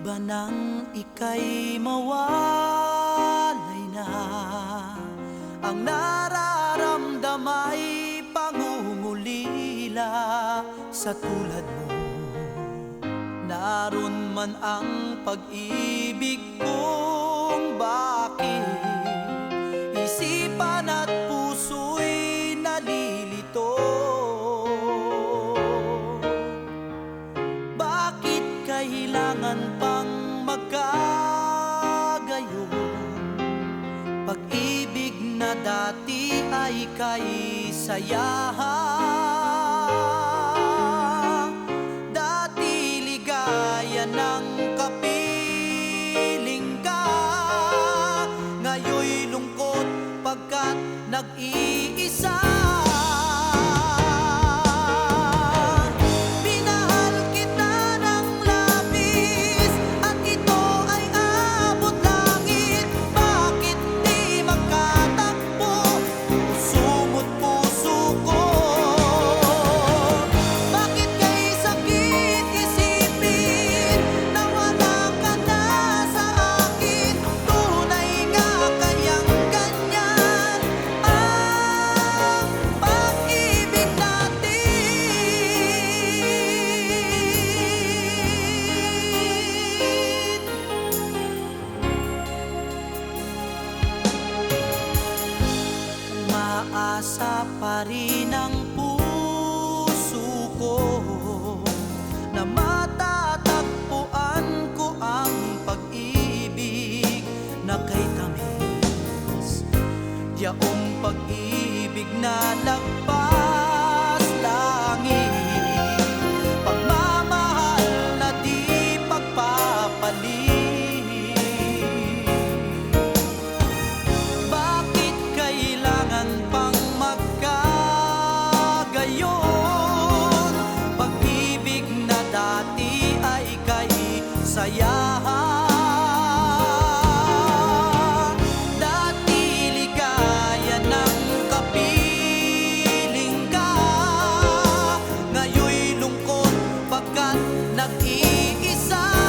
ba nang ika'y mawalay na? Ang nararamdamay pangungulila sa tulad mo. Naroon man ang pag-ibig kong bakit isipan at puso'y nalilito. Bakit kailangan pang magkagayon? Pag-ibig na dati ay kay sayahan, dati ligaya ng kapiling ka, ngayon'y lungkot pagkat nag-iisa. Maasa pa rin ang puso ko na matatagpuan ko ang pag-ibig na kay tamis. Yaong pag-ibig na lagpas langit, pagmamahal na di pagpapalit. Bakit kailangan pang magkagayon? Pag-ibig na dati ay kay sayahan, dati ligaya ng kapiling ka, ngayon'y lungkot pagkat nag-iisa.